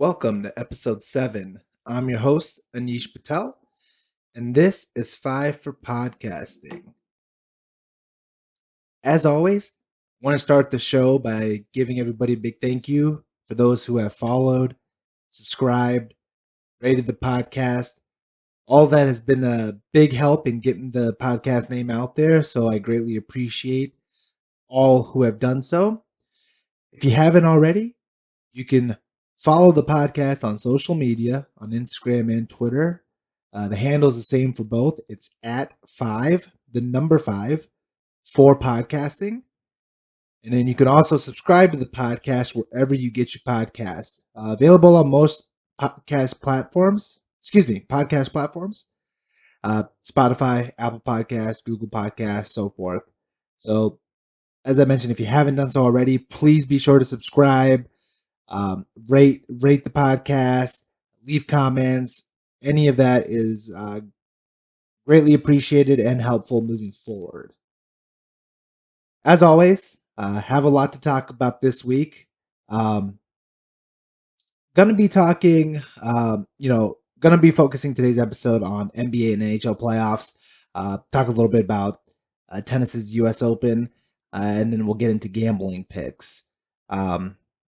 Welcome to episode 7. I'm your host, Anish Patel, and this is 5 for Podcasting. As always, I want to start the show by giving everybody a big thank you for those who have followed, subscribed, rated the podcast. All that has been a big help in getting the podcast name out there, so I greatly appreciate all who have done so. If you haven't already, you can follow the podcast on social media on Instagram and Twitter. The handle is the same for both. It's at 5, the number 5, for podcasting. And then you can also subscribe to the podcast wherever you get your podcasts. Available on most podcast platforms. Podcast platforms. Spotify, Apple Podcasts, Google Podcasts, so forth. So, as I mentioned, if you haven't done so already, please be sure to subscribe. Rate the podcast, leave comments. Any of that is greatly appreciated and helpful moving forward. As always, have a lot to talk about this week. Going to be talking, going to be focusing today's episode on NBA and NHL playoffs. Talk a little bit about tennis's U.S. Open, and then we'll get into gambling picks.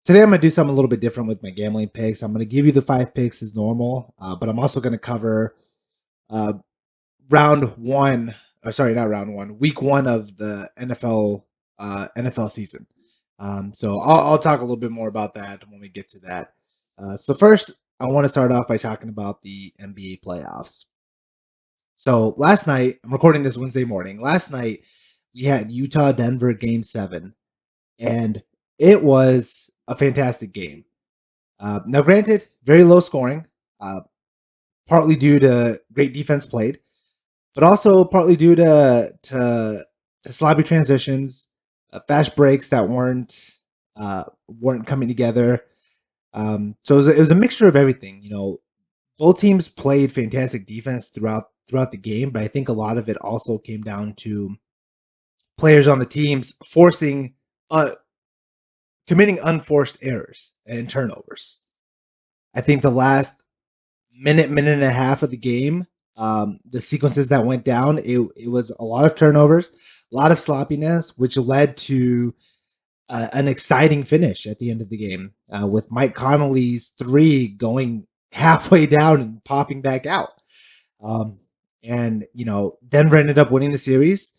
Today I'm going to do something a little bit different with my gambling picks. I'm going to give you the 5 picks as normal, but I'm also going to cover round one. Not round one. Week 1 of the NFL season. So I'll talk a little bit more about that when we get to that. So first, I want to start off by talking about the NBA playoffs. So last night, I'm recording this Wednesday morning. Last night, we had Utah-Denver Game 7, and it was a fantastic game. Now, granted, very low scoring, partly due to great defense played, but also partly due to sloppy transitions, fast breaks that weren't coming together. So it was a mixture of everything. Both teams played fantastic defense throughout the game, but I think a lot of it also came down to players on the teams committing unforced errors and turnovers. I think the last minute and a half of the game, the sequences that went down, it was a lot of turnovers, a lot of sloppiness, which led to an exciting finish at the end of the game, with Mike Connolly's 3 going halfway down and popping back out. And Denver ended up winning the series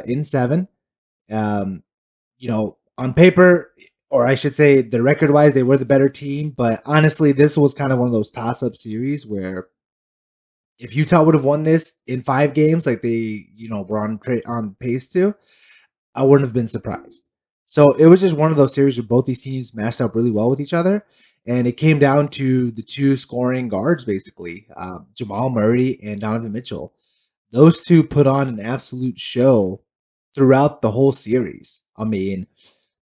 in 7. On paper, or I should say, the record-wise, they were the better team. But honestly, this was kind of one of those toss-up series where if Utah would have won this in 5 games, like they were on pace to, I wouldn't have been surprised. So it was just one of those series where both these teams matched up really well with each other, and it came down to the 2 scoring guards, basically, Jamal Murray and Donovan Mitchell. Those 2 put on an absolute show throughout the whole series. I mean,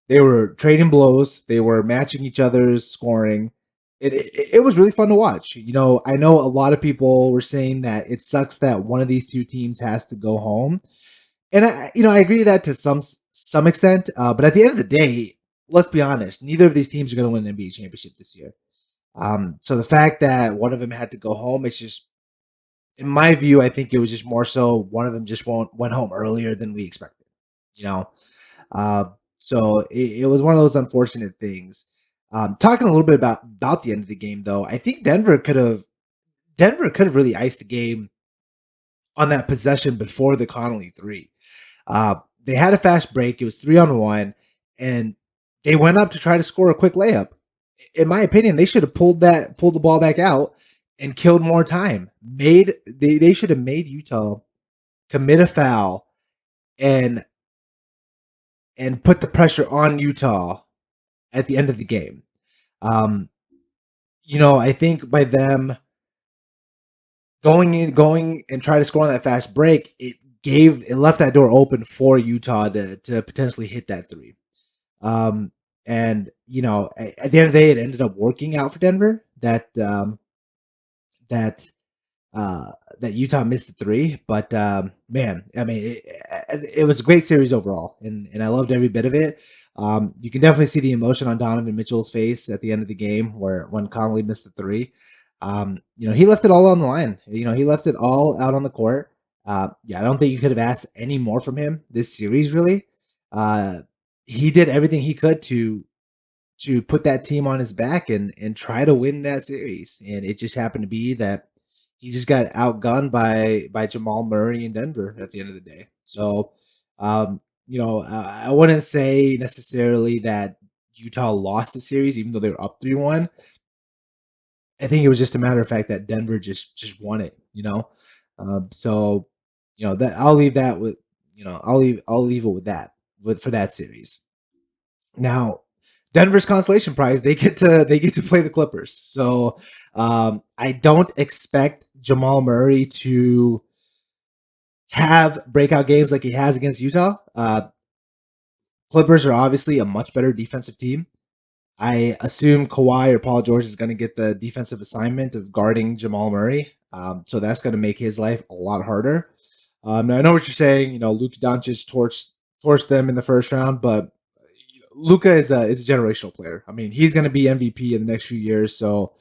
they were trading blows, they were matching each other's scoring. It was really fun to watch. I know a lot of people were saying that it sucks that one of these 2 teams has to go home. And I agree with that to some extent. But at the end of the day, let's be honest, neither of these teams are going to win an NBA championship this year. So the fact that one of them had to go home, it's just, in my view, I think it was just more so one of them just went home earlier than we expected. You know, uh, so it was one of those unfortunate things. Talking a little bit about the end of the game, though, I think Denver could have really iced the game on that possession before the Connolly 3. They had a fast break. It was 3-on-1, and they went up to try to score a quick layup. In my opinion, they should have pulled the ball back out and killed more time. They should have made Utah commit a foul and put the pressure on Utah at the end of the game. I think by them going and try to score on that fast break, it left that door open for Utah to potentially hit that 3. And at the end of the day, it ended up working out for Denver. That uh, that Utah missed the three. But man, I mean, it was a great series overall, and I loved every bit of it. You can definitely see the emotion on Donovan Mitchell's face at the end of the game, where when Conley missed the three. He left it all on the line. He left it all out on the court. Yeah, I don't think you could have asked any more from him this series, really. Uh, he did everything he could to put that team on his back and try to win that series. And it just happened to be that he just got outgunned by Jamal Murray in Denver at the end of the day. So, I wouldn't say necessarily that Utah lost the series, even though they were up 3-1. I think it was just a matter of fact that Denver just won it. So that I'll leave that with I'll leave it with that for that series. Now, Denver's consolation prize, they get to play the Clippers. So I don't expect Jamal Murray to have breakout games like he has against Utah. Clippers are obviously a much better defensive team. I assume Kawhi or Paul George is going to get the defensive assignment of guarding Jamal Murray. So that's going to make his life a lot harder. Now I know what you're saying. Luka Doncic torched them in the first round, but Luka is a generational player. I mean, he's going to be MVP in the next few years, so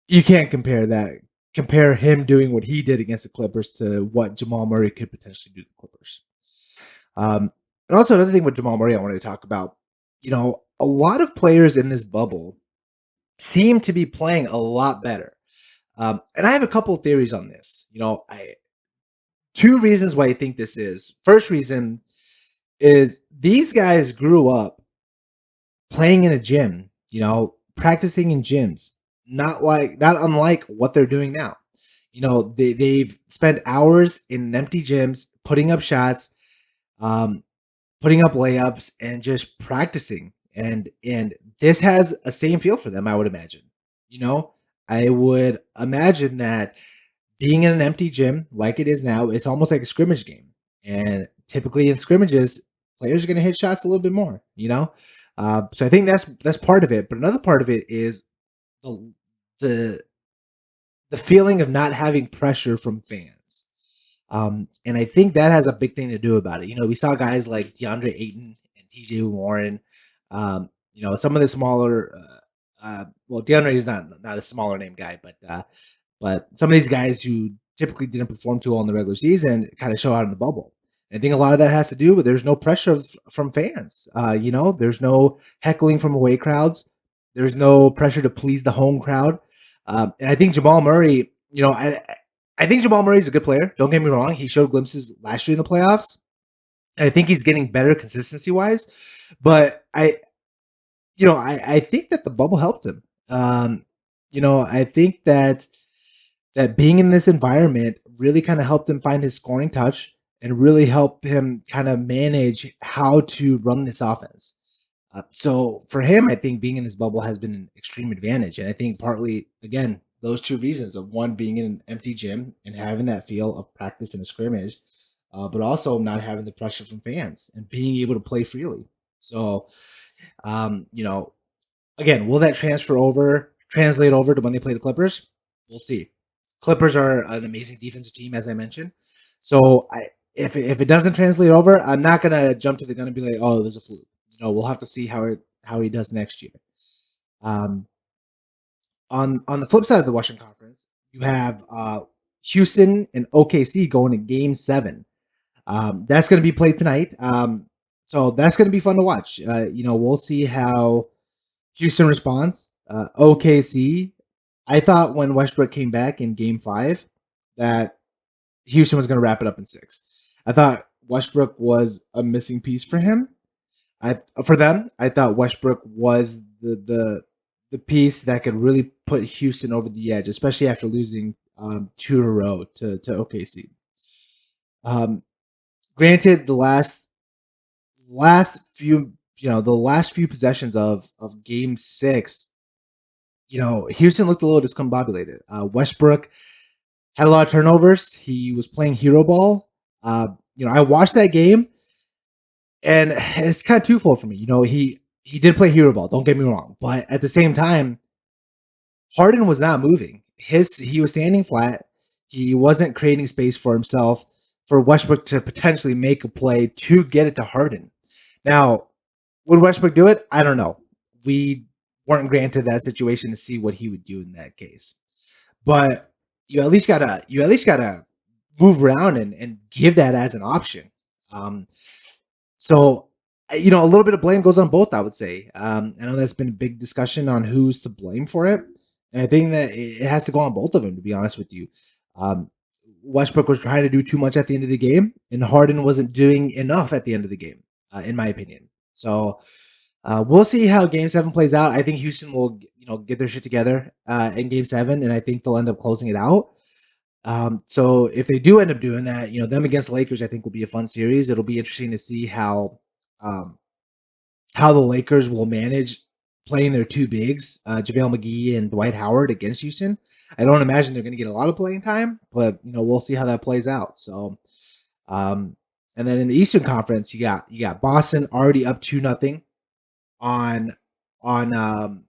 you can't compare him doing what he did against the Clippers to what Jamal Murray could potentially do to the Clippers. And also another thing with Jamal Murray I wanted to talk about. A lot of players in this bubble seem to be playing a lot better. And I have a couple of theories on this. Two reasons why I think this is. First reason is these guys grew up playing in a gym, practicing in gyms, not unlike what they're doing now. They've spent hours in empty gyms putting up shots, um, putting up layups, and just practicing. And this has a same feel for them, I would imagine. I would imagine that being in an empty gym like it is now, it's almost like a scrimmage game. And typically in scrimmages, players are going to hit shots a little bit more. So I think that's part of it. But another part of it is the the the feeling of not having pressure from fans. And I think that has a big thing to do about it. We saw guys like DeAndre Ayton and TJ Warren. Some of the smaller, well, DeAndre is not a smaller name guy, but some of these guys who typically didn't perform too well in the regular season kind of show out in the bubble. I think a lot of that has to do with there's no pressure from fans. There's no heckling from away crowds. There's no pressure to please the home crowd. And I think Jamal Murray, I think Jamal Murray is a good player. Don't get me wrong. He showed glimpses last year in the playoffs. And I think he's getting better consistency wise. But I think that the bubble helped him. I think that being in this environment really kind of helped him find his scoring touch and really helped him kind of manage how to run this offense. So for him, I think being in this bubble has been an extreme advantage. And I think partly, again, those two reasons of one being in an empty gym and having that feel of practice in a scrimmage, but also not having the pressure from fans and being able to play freely. So, um, you know, again, will that translate over to when they play the Clippers? We'll see. Clippers are an amazing defensive team, as I mentioned. So if it doesn't translate over, I'm not gonna jump to the gun and be like, oh, it was a fluke. We'll have to see how he does next year. Um, on the flip side of the Western Conference, you have Houston and OKC going to Game 7. That's going to be played tonight. So that's going to be fun to watch. We'll see how Houston responds. OKC, I thought when Westbrook came back in Game 5 that Houston was going to wrap it up in 6. I thought Westbrook was a missing piece for him. For them, I thought Westbrook was the piece that could really put Houston over the edge, especially after losing 2 in a row to OKC. Um, Granted, the last few possessions of Game 6, Houston looked a little discombobulated. Westbrook had a lot of turnovers. He was playing hero ball. I watched that game, and it's kind of twofold for me. He did play hero ball. Don't get me wrong, but at the same time, Harden was not moving. He was standing flat. He wasn't creating space for himself for Westbrook to potentially make a play to get it to Harden. Now, would Westbrook do it? I don't know. We weren't granted that situation to see what he would do in that case. But you at least gotta move around and give that as an option. Um, so, a little bit of blame goes on both, I would say. I know there's been a big discussion on who's to blame for it. And I think that it has to go on both of them, to be honest with you. Um, Westbrook was trying to do too much at the end of the game, and Harden wasn't doing enough at the end of the game, in my opinion. So, we'll see how Game 7 plays out. I think Houston will, get their shit together in Game 7, and I think they'll end up closing it out. So if they do end up doing that, them against the Lakers, I think will be a fun series. It'll be interesting to see um, how the Lakers will manage playing their two bigs, JaVale McGee and Dwight Howard against Houston. I don't imagine they're going to get a lot of playing time, but we'll see how that plays out. So, um, and then in the Eastern Conference, you got Boston already up 2-0 on on um,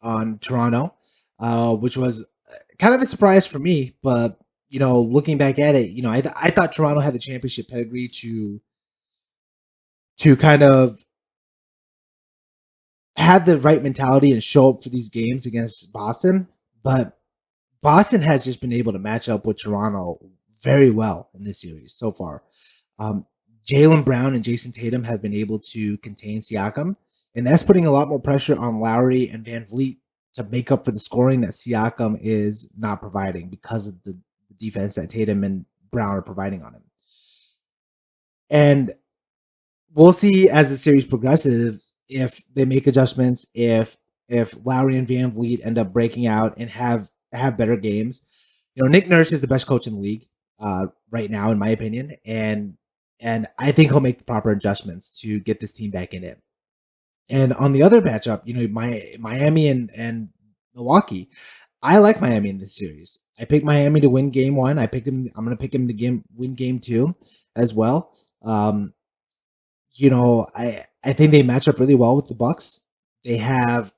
on Toronto, which was kind of a surprise for me. But looking back at it, I thought Toronto had the championship pedigree to kind of have the right mentality and show up for these games against Boston. But Boston has just been able to match up with Toronto very well in this series so far. Um, Jalen Brown and Jason Tatum have been able to contain Siakam, and that's putting a lot more pressure on Lowry and Van Vliet to make up for the scoring that Siakam is not providing because of the defense that Tatum and Brown are providing on him. And we'll see as the series progresses if they make adjustments, if Lowry and Van Vliet end up breaking out and have better games. Nick Nurse is the best coach in the league right now, in my opinion, and I think he'll make the proper adjustments to get this team back in it. And on the other matchup, Miami and Milwaukee. I like Miami in this series. I picked Miami to win game one. I'm going to pick him to win game two as well. I think they match up really well with the Bucks. They have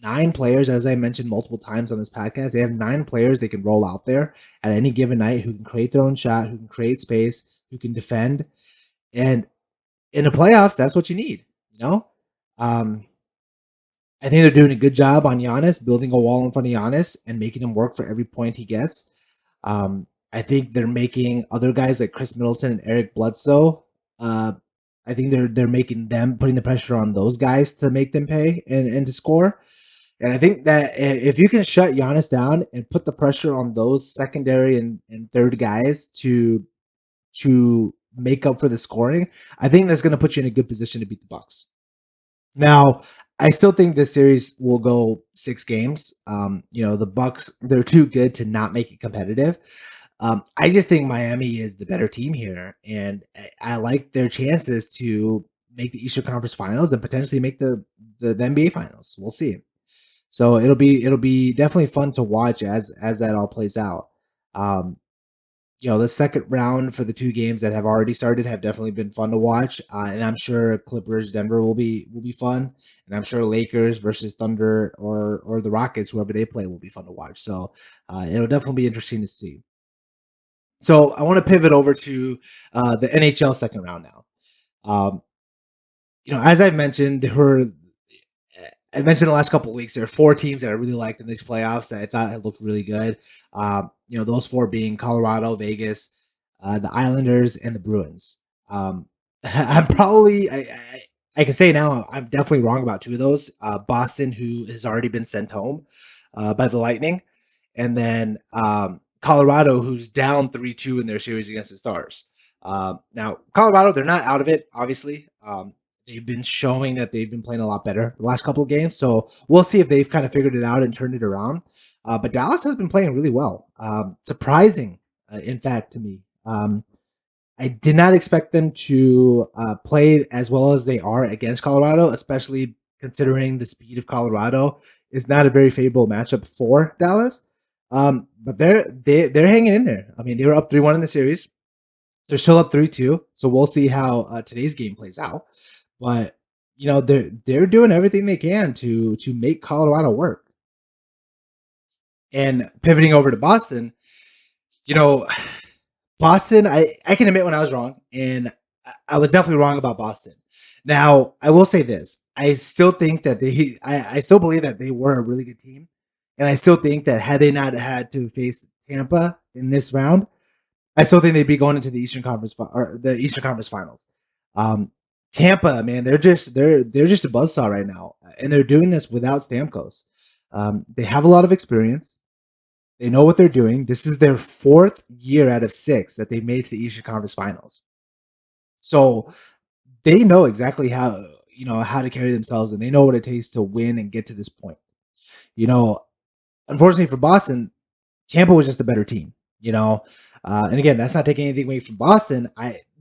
9 players, as I mentioned multiple times on this podcast. They have 9 players they can roll out there at any given night who can create their own shot, who can create space, who can defend. And in the playoffs, that's what you need. You know, um, I think they're doing a good job on Giannis, building a wall in front of Giannis and making him work for every point he gets. I think they're making other guys like Chris Middleton and Eric Bledsoe. Uh, I think they're making them putting the pressure on those guys to make them pay and to score. And I think that if you can shut Giannis down and put the pressure on those secondary and third guys to make up for the scoring, I think that's going to put you in a good position to beat the Bucks. Now, I still think this series will go 6 games. The Bucks, they're too good to not make it competitive. I just think Miami is the better team here, and I like their chances to make the Eastern Conference Finals and potentially make the NBA Finals. We'll see. So it'll be definitely fun to watch as that all plays out. Um, the second round for the 2 games that have already started have definitely been fun to watch, and I'm sure Clippers Denver will be fun, and I'm sure Lakers versus Thunder or the Rockets, whoever they play, will be fun to watch. So it'll definitely be interesting to see. So I want to pivot over to the NHL second round now. Um, as I've mentioned, I mentioned the last couple of weeks, there are 4 teams that I really liked in these playoffs that I thought had looked really good. Those 4 being Colorado, Vegas, the Islanders, and the Bruins. I'm probably I can say now I'm definitely wrong about 2 of those. Boston, who has already been sent home by the Lightning, and then Colorado, who's down 3-2 in their series against the Stars. Now, Colorado, they're not out of it, obviously. They've been showing that they've been playing a lot better the last couple of games. So we'll see if they've kind of figured it out and turned it around. But Dallas has been playing really well. Surprising, in fact, to me. I did not expect them to play as well as they are against Colorado, especially considering the speed of Colorado is not a very favorable matchup for Dallas. But they're hanging in there. I mean, they were up 3-1 in the series. They're still up 3-2. So we'll see how today's game plays out. But they're doing everything they can to make Colorado work. And pivoting over to Boston, You know, Boston, I can admit when I was wrong, and I was definitely wrong about Boston. Now, I will say this. I still think that I still believe that they were a really good team. And I still think that had they not had to face Tampa in this round, I still think they'd be going into the Eastern Conference or the Eastern Conference Finals. Um, Tampa, man, they're just a buzzsaw right now, and they're doing this without Stamkos. They have a lot of experience. They know what they're doing. This is their fourth year out of six that they made it to the Eastern Conference Finals. So they know exactly how to carry themselves, and they know what it takes to win and get to this point. You know, unfortunately for Boston, Tampa was just a better team. And again, that's not taking anything away from Boston.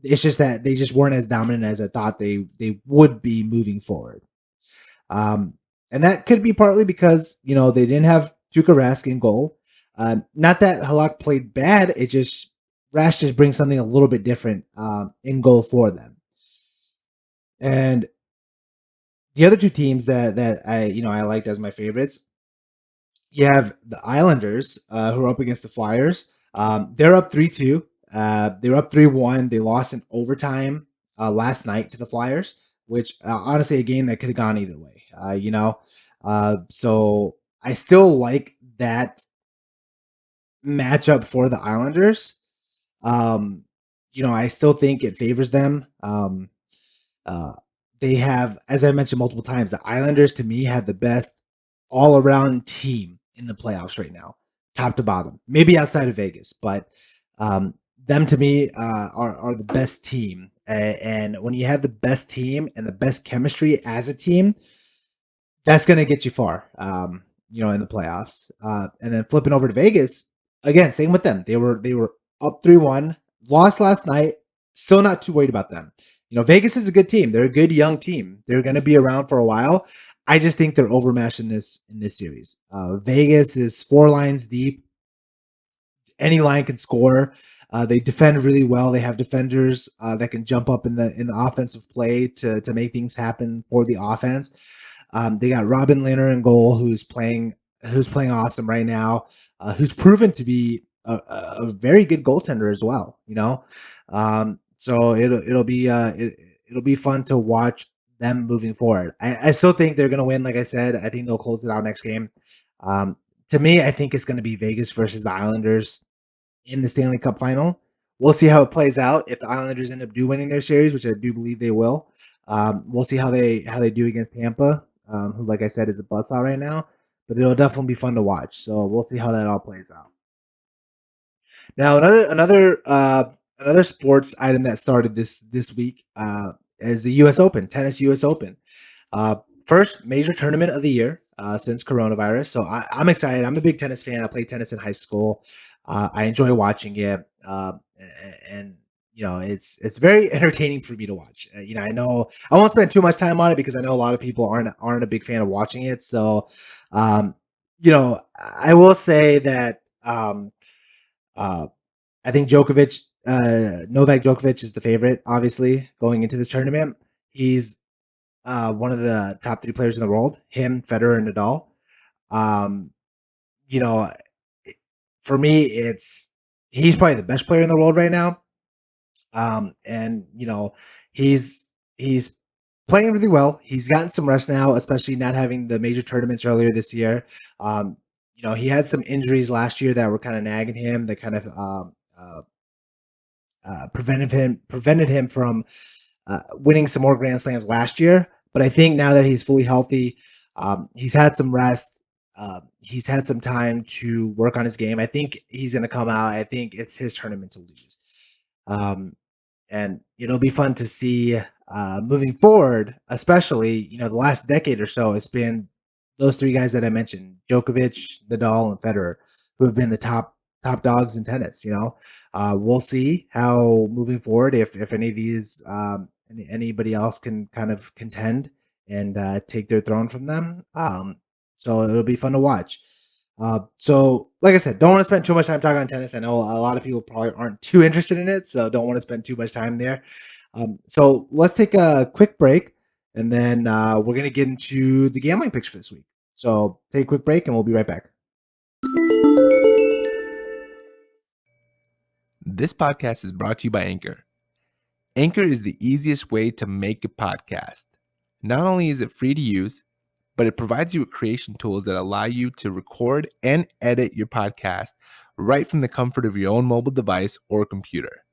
It's just that they just weren't as dominant as I thought they would be moving forward. Um, and that could be partly because they didn't have Tuukka Rask in goal. Not that Halak played bad. It just Rask just brings something a little bit different in goal for them. And the other two teams that I liked as my favorites, you have the Islanders who are up against the Flyers. They're up 3-2. They were up 3-1. They lost in overtime last night to the Flyers, which honestly a game that could have gone either way. So I still like that matchup for the Islanders. Um, I still think it favors them. Uh, they have, as I mentioned multiple times, the Islanders to me have the best all around team in the playoffs right now, top to bottom. Maybe outside of Vegas, but them to me are the best team. And when you have the best team and the best chemistry as a team, that's going to get you far, in the playoffs. And then flipping over to Vegas, again, same with them. They were up 3-1, lost last night. Still not too worried about them. Vegas is a good team. They're a good young team. They're going to be around for a while. I just think they're overmatched in this series. Vegas is four lines deep. Any line can score. They defend really well. They have defenders that can jump up in the offensive play to make things happen for the offense. They got Robin Lehner in goal, who's playing awesome right now, who's proven to be a very good goaltender as well. So it'll be fun to watch them moving forward. I still think they're going to win. Like I said, I think they'll close it out next game. Um, to me, I think it's going to be Vegas versus the Islanders in the Stanley Cup final. We'll see how it plays out. If the Islanders end up winning their series, which I do believe they will, we'll see how they do against Tampa, who, like I said, is a buzzsaw right now. But it'll definitely be fun to watch. So we'll see how that all plays out. Now, another sports item that started this week is the U.S. Open, tennis U.S. Open. Uh, First major tournament of the year since coronavirus. So I'm excited. I'm a big tennis fan. I played tennis in high school. I enjoy watching it, and it's very entertaining for me to watch. I know I won't spend too much time on it because I know a lot of people aren't a big fan of watching it. So, um, I will say that uh, I think Novak Djokovic is the favorite, obviously going into this tournament. He's one of the top three players in the world. Him, Federer, and Nadal. Um, you know, for me, he's probably the best player in the world right now. And he's playing really well. He's gotten some rest now, especially not having the major tournaments earlier this year. Um, he had some injuries last year that were kind of nagging him. That kind of prevented him from winning some more Grand Slams last year. But I think now that he's fully healthy, he's had some rest. He's had some time to work on his game. I think he's going to come out. I think it's his tournament to lose. Um, and it'll be fun to see moving forward, especially the last decade or so. It's been those three guys that I mentioned: Djokovic, Nadal, and Federer, who have been the top dogs in tennis. We'll see how moving forward if any of these anybody else can kind of contend and take their throne from them. So it'll be fun to watch. So, like I said, don't want to spend too much time talking on tennis. I know a lot of people probably aren't too interested in it, so don't want to spend too much time there. So let's take a quick break, and then we're going to get into the gambling picks for this week. So take a quick break, and we'll be right back. This podcast is brought to you by Anchor. Anchor is the easiest way to make a podcast. Not only is it free to use, but it provides you with creation tools that allow you to record and edit your podcast right from the comfort of your own mobile device or computer.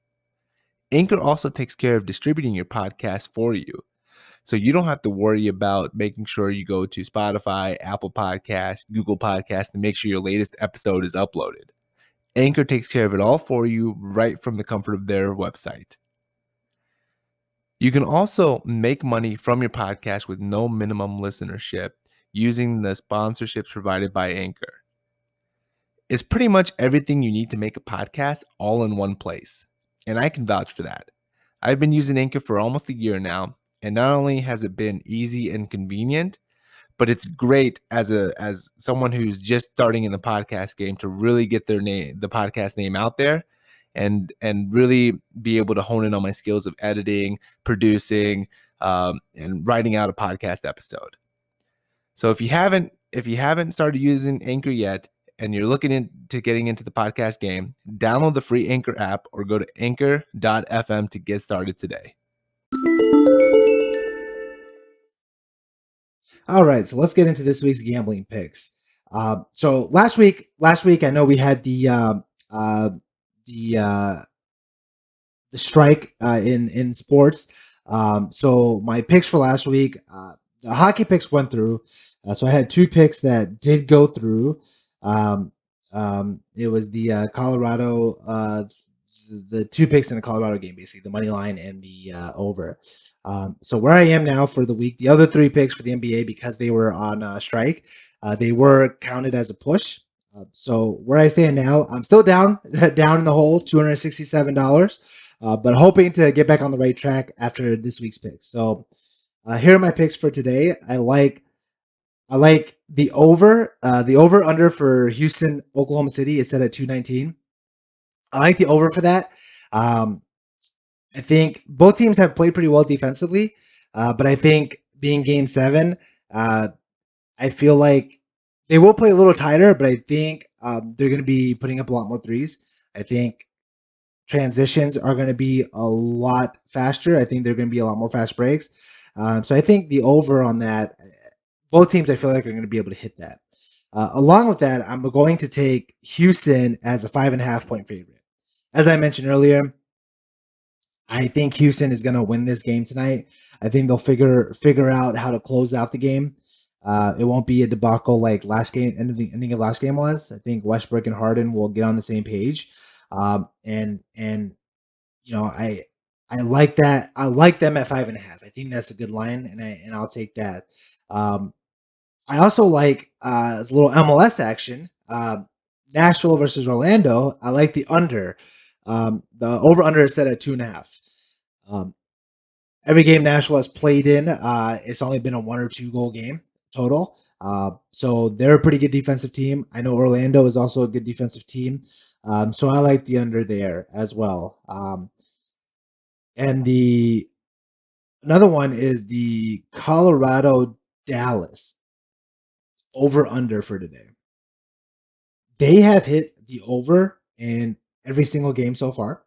Anchor also takes care of distributing your podcast for you, so you don't have to worry about making sure you go to Spotify, Apple Podcasts, Google Podcasts to make sure your latest episode is uploaded. Anchor takes care of it all for you right from the comfort of their website. You can also make money from your podcast with no minimum listenership using the sponsorships provided by Anchor. It's pretty much everything you need to make a podcast all in one place, and I can vouch for that. I've been using Anchor for almost a year now, and not only has it been easy and convenient, but it's great as someone who's just starting in the podcast game to really get the podcast name out there, and really be able to hone in on my skills of editing, producing, and writing out a podcast episode. So if you haven't started using Anchor yet, and you're looking into getting into the podcast game, download the free Anchor app or go to anchor.fm to get started today. All right, so let's get into this week's gambling picks. So last week, I know we had the the strike in sports. So my picks for last week, the hockey picks went through. So I had two picks that did go through. Um, it was the Colorado, the two picks in the Colorado game, basically the money line and the over. So where I am now for the week, the other three picks for the NBA, because they were on strike, they were counted as a push. So where I stand now, I'm still down down in the hole, $267, but hoping to get back on the right track after this week's picks. So here are my picks for today. I like the over. The over under for Houston, Oklahoma City is set at 219. I like the over for that. Um, I think both teams have played pretty well defensively, but I think being Game 7, uh, I feel like they will play a little tighter, but I think they're going to be putting up a lot more threes. I think transitions are going to be a lot faster. I think they're going to be a lot more fast breaks. So I think the over on that, both teams I feel like are going to be able to hit that. Along with that, I'm going to take Houston as a 5.5 point favorite. As I mentioned earlier, I think Houston is going to win this game tonight. I think they'll figure out how to close out the game. It won't be a debacle like last game, ending of last game was. I think Westbrook and Harden will get on the same page, and you know I like that. I like them at 5.5. I think that's a good line, and I'll take that. Um, I also like a little MLS action. Nashville versus Orlando. I like the under. The over under is set at 2.5. Um, every game Nashville has played in, it's only been a 1 or 2 goal game total. So they're a pretty good defensive team. I know Orlando is also a good defensive team. So I like the under there as well. And the another one is the Colorado Dallas over under for today. They have hit the over in every single game so far.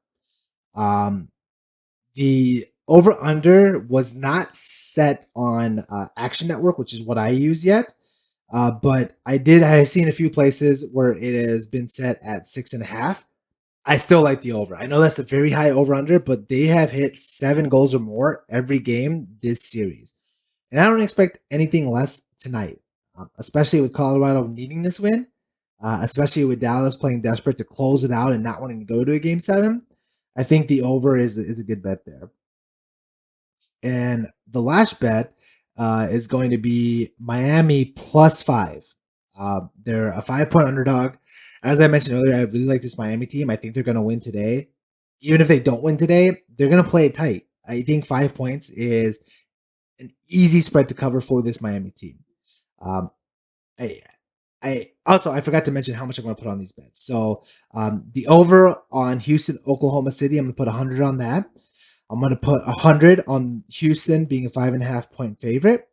Um, the over under was not set on Action Network, which is what I use yet. But I've seen a few places where it has been set at 6.5. I still like the over. I know that's a very high over under, but they have hit 7 goals or more every game this series. And I don't expect anything less tonight, especially with Colorado needing this win, especially with Dallas playing desperate to close it out and not wanting to go to a game 7. I think the over is a good bet there. And the last bet is going to be Miami +5. They're a 5 point underdog. As I mentioned earlier, I really like this Miami team. I think they're going to win today. Even if they don't win today, they're going to play it tight. I think 5 points is an easy spread to cover for this Miami team. Um, I, I forgot to mention how much I'm going to put on these bets. So the over on Houston, Oklahoma City, I'm going to put 100 on that. I'm going to put 100 on Houston being a 5.5 point favorite.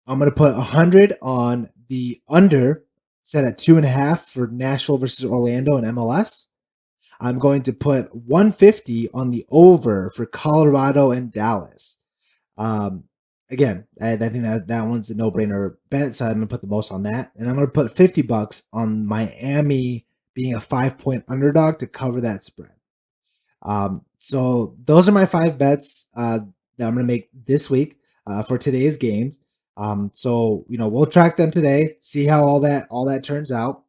I'm going to put 100 on the under set at 2.5 for Nashville versus Orlando and MLS. I'm going to put 150 on the over for Colorado and Dallas. Um, Again, I think that one's a no-brainer bet, so I'm gonna put the most on that, and I'm gonna put $50 on Miami being a 5-point underdog to cover that spread. So those are my 5 bets that I'm gonna make this week for today's games. So we'll track them today, see how all that turns out,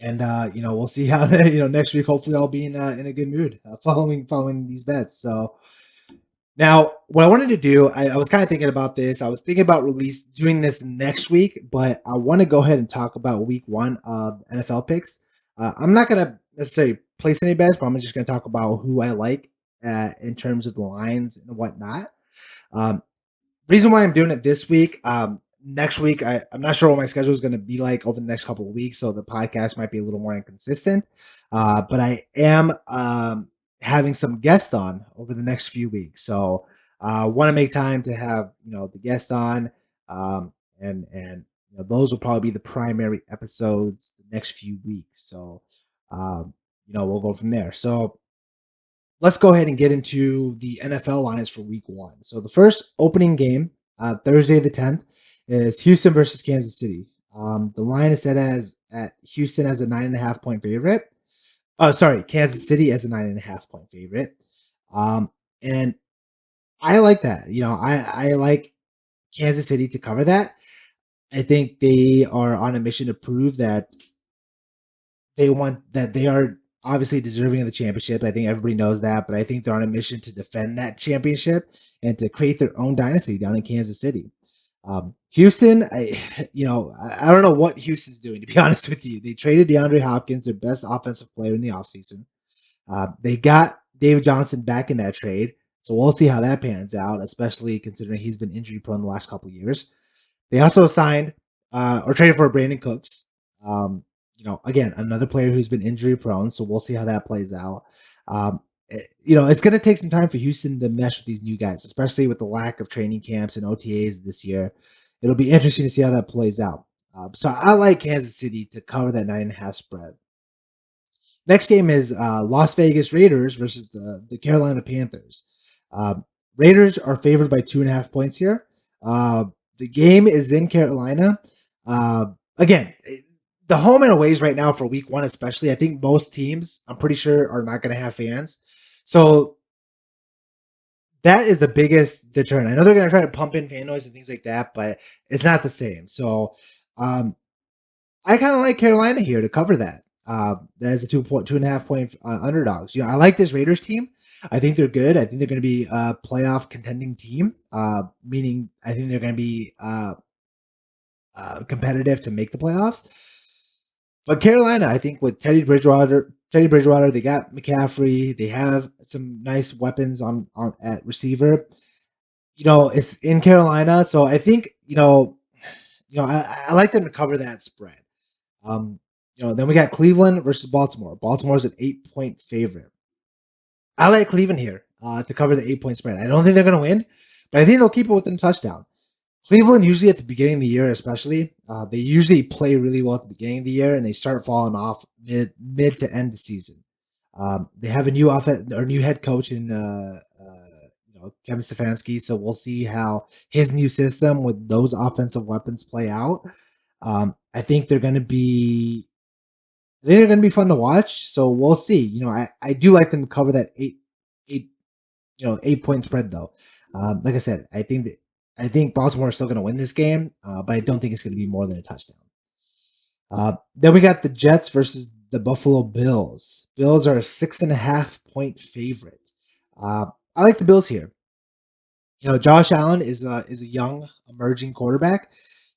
and we'll see how next week. Hopefully, I'll be in a good mood following these bets. So now, what I wanted to do, I was kind of thinking about this. I was thinking about doing this next week, but I want to go ahead and talk about week one of NFL picks. I'm not going to necessarily place any bets, but I'm just going to talk about who I like in terms of the lines and whatnot. Um, Reason why I'm doing it this week, next week, I'm not sure what my schedule is going to be like over the next couple of weeks, so the podcast might be a little more inconsistent. But I am having some guests on over the next few weeks, so want to make time to have the guest on, and those will probably be the primary episodes the next few weeks. So we'll go from there. So let's go ahead and get into the NFL lines for week one. So the first opening game, Thursday the 10th, is Houston versus Kansas City. The line is set as at Houston as a 9.5 point favorite. Oh, sorry, Kansas City as a 9.5 point favorite. And I like that. I like Kansas City to cover that. I think they are on a mission to prove that they are obviously deserving of the championship. I think everybody knows that, but I think they're on a mission to defend that championship and to create their own dynasty down in Kansas City. Houston, I don't know what Houston's doing, to be honest with you. They traded DeAndre Hopkins, their best offensive player in the offseason. They got David Johnson back in that trade, so we'll see how that pans out, especially considering he's been injury prone the last couple of years. They also signed or traded for Brandon Cooks. Again, another player who's been injury prone, so we'll see how that plays out. It's going to take some time for Houston to mesh with these new guys, especially with the lack of training camps and OTAs this year. It'll be interesting to see how that plays out. So I like Kansas City to cover that 9.5 spread. Next game is Las Vegas Raiders versus the Carolina Panthers. Raiders are favored by 2.5 points here. The game is in Carolina. Again, the home and aways right now for week one, especially, I think most teams, I'm pretty sure, are not going to have fans. So that is the biggest deterrent. I know they're going to try to pump in fan noise and things like that, but it's not the same. So I kind of like Carolina here to cover that. That is a 2.5 point underdogs. I like this Raiders team. I think they're good. I think they're going to be a playoff contending team. Meaning I think they're going to be competitive to make the playoffs. But Carolina, I think with Teddy Bridgewater, they got McCaffrey. They have some nice weapons on at receiver. It's in Carolina, so I think I like them to cover that spread. Then we got Cleveland versus Baltimore. Baltimore's an 8-point favorite. I like Cleveland here to cover the 8-point spread. I don't think they're going to win, but I think they'll keep it within a touchdown. Cleveland usually at the beginning of the year, especially, they usually play really well at the beginning of the year, and they start falling off mid to end the season. They have a new head coach in Kevin Stefanski, so we'll see how his new system with those offensive weapons play out. I think they're going to be fun to watch. So we'll see. I do like them to cover that 8-point spread though. Like I said, I think Baltimore is still going to win this game, but I don't think it's going to be more than a touchdown. Then we got the Jets versus the Buffalo Bills. Bills are a 6.5-point favorite. I like the Bills here. Josh Allen is a young emerging quarterback.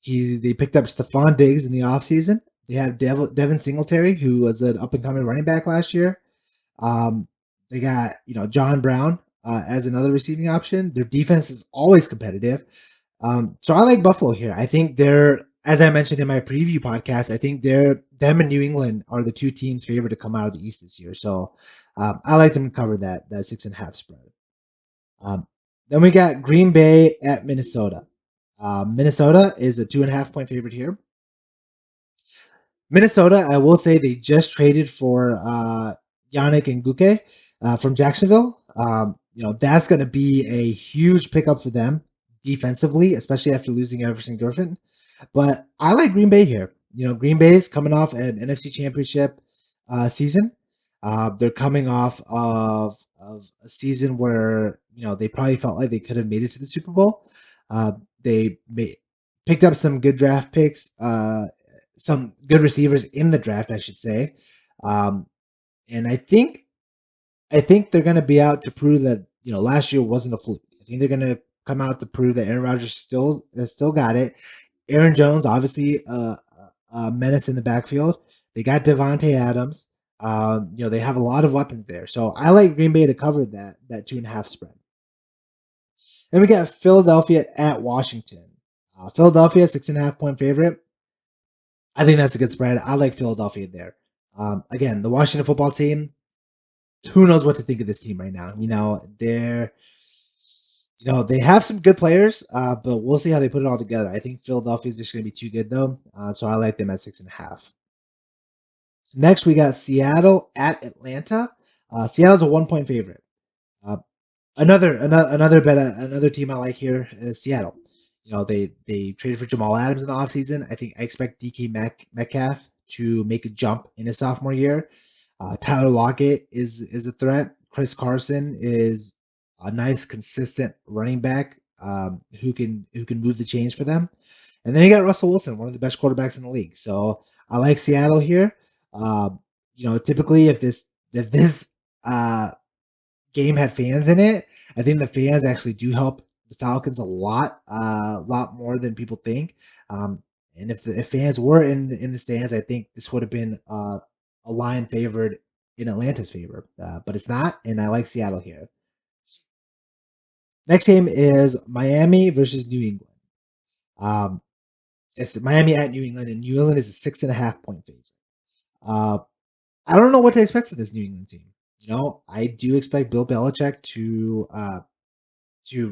They picked up Stephon Diggs in the offseason. They have Devin Singletary, who was an up and coming running back last year. They got John Brown as another receiving option. Their defense is always competitive. So I like Buffalo here. I think they're, as I mentioned in my preview podcast, I think them and New England are the two teams favored to come out of the East this year. So I like them to cover that 6.5 spread. Then we got Green Bay at Minnesota. Minnesota is a 2.5-point favorite here. Minnesota, I will say they just traded for Yannick Ngouke from Jacksonville. That's going to be a huge pickup for them defensively, especially after losing Everson Griffin. But I like Green Bay here. Green Bay is coming off an NFC Championship season. They're coming off of a season where they probably felt like they could have made it to the Super Bowl. They picked up some good draft picks, some good receivers in the draft, I should say. Um, and I think they're going to be out to prove that last year wasn't a fluke. I think they're going to come out to prove that Aaron Rodgers still got it. Aaron Jones, obviously, a menace in the backfield. They got Devontae Adams. They have a lot of weapons there. So I like Green Bay to cover that 2.5 spread. Then we got Philadelphia at Washington. Philadelphia 6.5 point favorite. I think that's a good spread. I like Philadelphia there. Again, the Washington football team. Who knows what to think of this team right now? They have some good players, but we'll see how they put it all together. I think Philadelphia is just going to be too good, though. So I like them at 6.5. Next, we got Seattle at Atlanta. Seattle's a 1 point favorite. Uh, another team I like here is Seattle. They traded for Jamal Adams in the offseason. I expect DK Metcalf to make a jump in his sophomore year. Tyler Lockett is a threat. Chris Carson is a nice, consistent running back who can move the chains for them. And then you got Russell Wilson, one of the best quarterbacks in the league. So I like Seattle here. Uh, Typically if this uh, game had fans in it, I think the fans actually do help the Falcons a lot more than people think. Um, and if fans were in the stands, I think this would have been a line favored in Atlanta's favor, but it's not, and I like Seattle here. Next game is Miami versus New England. Um, it's Miami at New England, and New England is a 6.5 point favorite. Uh, I don't know what to expect for this New England team. I do expect Bill Belichick to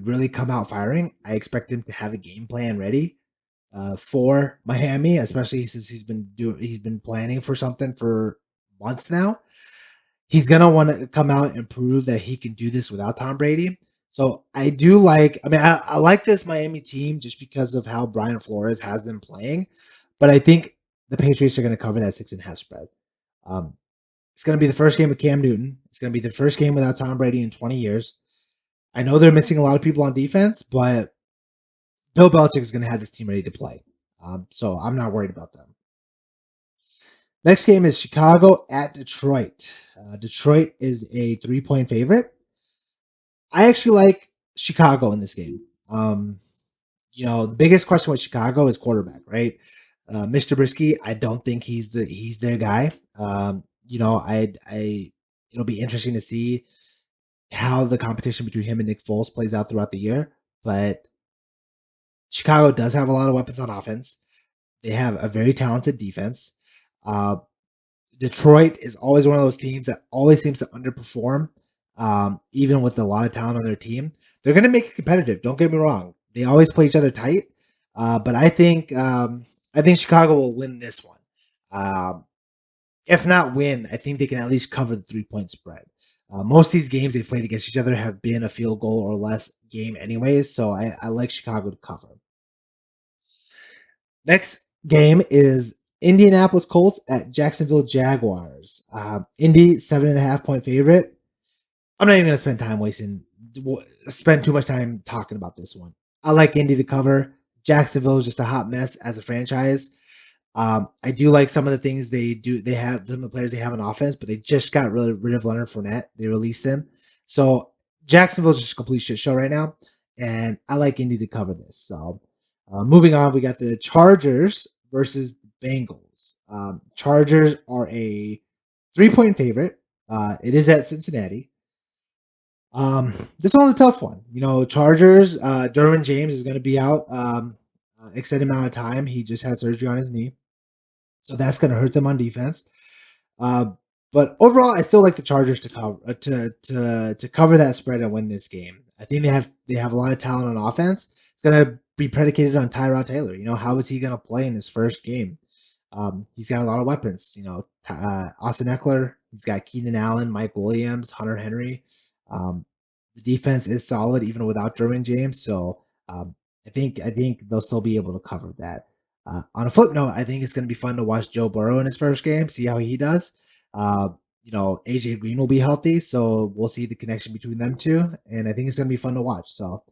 really come out firing. I expect him to have a game plan ready for Miami, especially since he's been planning for something for months now. He's gonna want to come out and prove that he can do this without Tom Brady. So I do like. I mean, I like this Miami team just because of how Brian Flores has them playing, but I think the Patriots are going to cover that 6.5 spread. Um, it's going to be the first game with Cam Newton. It's going to be the first game without Tom Brady in 20 years. I know they're missing a lot of people on defense, but Bill Belichick is going to have this team ready to play. So I'm not worried about them. Next game is Chicago at Detroit. Detroit is a 3 point favorite. I actually like Chicago in this game. The biggest question with Chicago is quarterback, right? Mr. Brisky, I don't think he's their guy. I it'll be interesting to see how the competition between him and Nick Foles plays out throughout the year. But Chicago does have a lot of weapons on offense. They have a very talented defense. Uh, Detroit is always one of those teams that always seems to underperform, even with a lot of talent on their team. They're going to make it competitive. Don't get me wrong; they always play each other tight. But I think Chicago will win this one. Um, if not win, I think they can at least cover the 3 point spread. Most of these games they've played against each other have been a field goal or less game, anyways. So I like Chicago to cover. Next game is Indianapolis Colts at Jacksonville Jaguars. Indy 7.5 point favorite. I'm not even gonna spend too much time talking about this one. I like Indy to cover. Jacksonville is just a hot mess as a franchise. I do like some of the things they do. They have some of the players they have on offense, but they just got rid of Leonard Fournette. They released him, so Jacksonville's just a complete shit show right now. And I like Indy to cover this. So moving on, we got the Chargers versus the Bengals. Chargers are a 3 point favorite. It is at Cincinnati. This one's a tough one. Chargers. Derwin James is going to be out extended amount of time. He just had surgery on his knee, so that's going to hurt them on defense. Uh, but overall, I still like the Chargers to cover to cover that spread and win this game. I think they have a lot of talent on offense. It's going to be predicated on Tyrod Taylor. How is he going to play in his first game? He's got a lot of weapons. Austin Eckler, He's got Keenan Allen, Mike Williams, Hunter Henry. Um, the defense is solid even without Derwin James. So I think they'll still be able to cover that. On a flip note, I think it's going to be fun to watch Joe Burrow in his first game, see how he does. Uh, AJ Green will be healthy, so we'll see the connection between them two, and I think it's going to be fun to watch. So,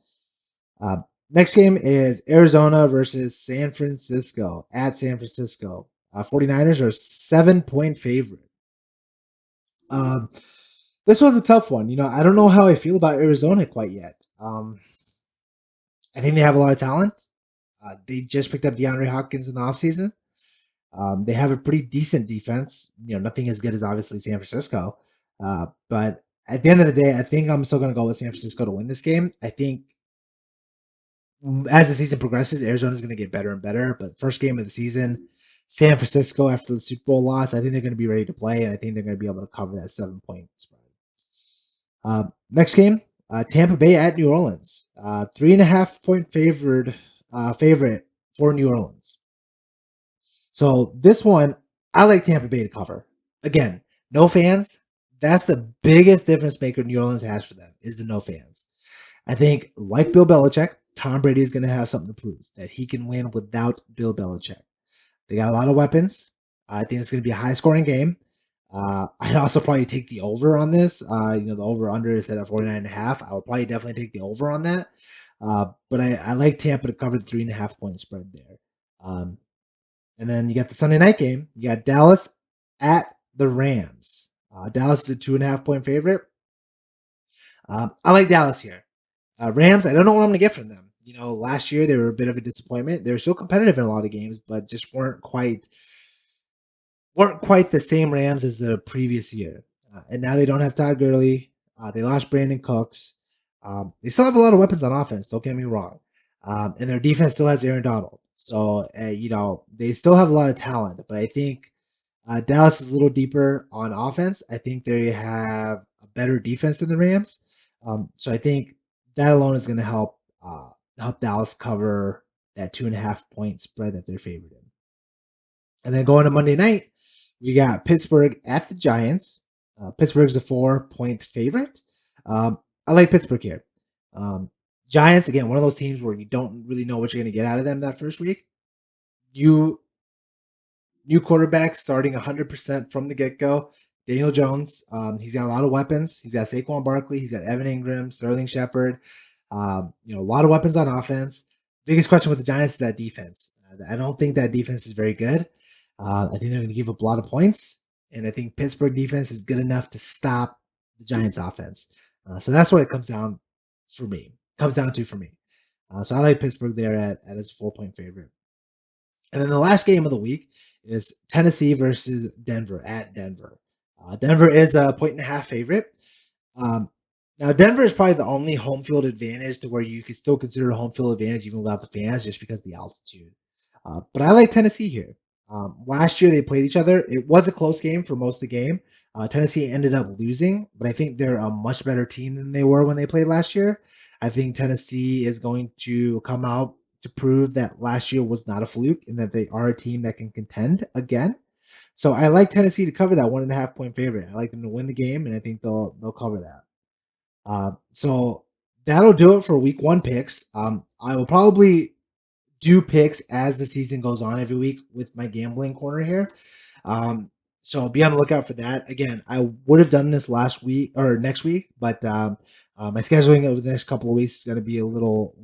uh, next game is Arizona versus San Francisco at San Francisco. 49ers are 7-point favorite. Um, this was a tough one. I don't know how I feel about Arizona quite yet. I think they have a lot of talent. They just picked up DeAndre Hopkins in the offseason. They have a pretty decent defense. Nothing as good as obviously San Francisco. But at the end of the day, I think I'm still going to go with San Francisco to win this game. I think as the season progresses, Arizona is going to get better and better. But first game of the season, San Francisco after the Super Bowl loss, I think they're going to be ready to play, and I think they're going to be able to cover that 7-point spread. Next game, Tampa Bay at New Orleans. 3.5-point favorite for New Orleans. So this one, I like Tampa Bay to cover. Again, no fans. That's the biggest difference maker New Orleans has for them is the no fans. I think, like Bill Belichick, Tom Brady is going to have something to prove that he can win without Bill Belichick. They got a lot of weapons. I think it's going to be a high-scoring game. I'd also probably take the over on this. The over-under is set at 49.5. I would probably definitely take the over on that. But I like Tampa to cover the 3.5-point spread there. And then you got the Sunday night game. You got Dallas at the Rams. Dallas is a 2.5-point favorite. I like Dallas here. Rams, I don't know what I'm going to get from them. Last year they were a bit of a disappointment. They were still competitive in a lot of games, but just weren't quite the same Rams as the previous year. And now they don't have Todd Gurley. They lost Brandon Cooks. They still have a lot of weapons on offense. Don't get me wrong. And their defense still has Aaron Donald. So, they still have a lot of talent. But I think Dallas is a little deeper on offense. I think they have a better defense than the Rams. So I think that alone is going to help Dallas cover that 2.5-point spread that they're favored in. And then going to Monday night, we got Pittsburgh at the Giants. Pittsburgh's a 4-point favorite. I like Pittsburgh here. Giants, again, one of those teams where you don't really know what you're going to get out of them that first week. New quarterback starting 100% from the get-go. Daniel Jones, he's got a lot of weapons. He's got Saquon Barkley. He's got Evan Ingram, Sterling Shepard. A lot of weapons on offense. Biggest question with the Giants is that defense. I don't think that defense is very good. I think they're going to give up a lot of points, and I think Pittsburgh defense is good enough to stop the Giants offense. So that's what it comes down to for me. So I like Pittsburgh there at as a 4-point favorite. And then the last game of the week is Tennessee versus Denver at Denver. Denver is a 1.5 favorite. Now, Denver is probably the only home field advantage to where you can still consider a home field advantage even without the fans just because of the altitude. But I like Tennessee here. Last year they played each other. It was a close game for most of the game. Tennessee ended up losing, but I think they're a much better team than they were when they played last year. I think Tennessee is going to come out to prove that last year was not a fluke and that they are a team that can contend again. So I like Tennessee to cover that 1.5-point favorite. I like them to win the game, and I think they'll cover that. So that'll do it for week 1 picks. I will probably do picks as the season goes on every week with my gambling corner here. So be on the lookout for that. Again, I would have done this last week or next week, but my scheduling over the next couple of weeks is going to be a little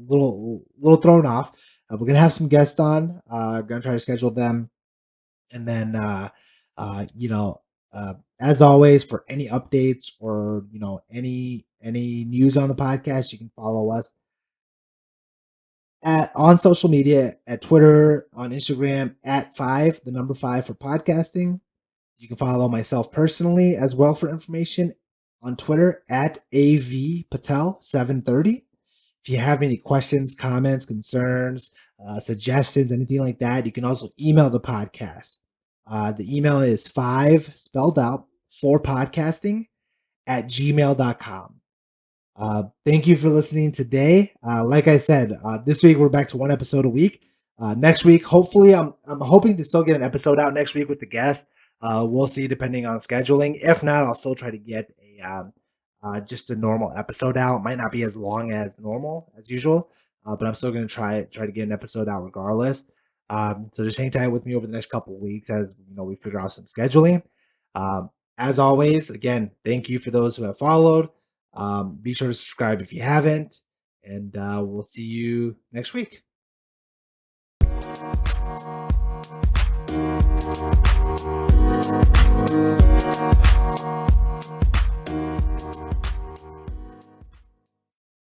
thrown off. We're going to have some guests on. I'm going to try to schedule them. And then, as always, for any updates or, any news on the podcast, you can follow us on social media at Twitter, on Instagram at 5, the number 5 for podcasting. You can follow myself personally as well for information on Twitter at avpatel730. If you have any questions, comments, concerns, suggestions, anything like that, you can also email the podcast. The email is 5 spelled out for podcasting at gmail.com. Thank you for listening today. Like I said, this week we're back to 1 episode a week. Next week, hopefully, I'm hoping to still get an episode out next week with the guest. We'll see depending on scheduling. If not, I'll still try to get just a normal episode out. Might not be as long as normal as usual, but I'm still going to try to get an episode out regardless. So just hang tight with me over the next couple of weeks as we figure out some scheduling. As always, again, thank you for those who have followed. Be sure to subscribe if you haven't, and we'll see you next week.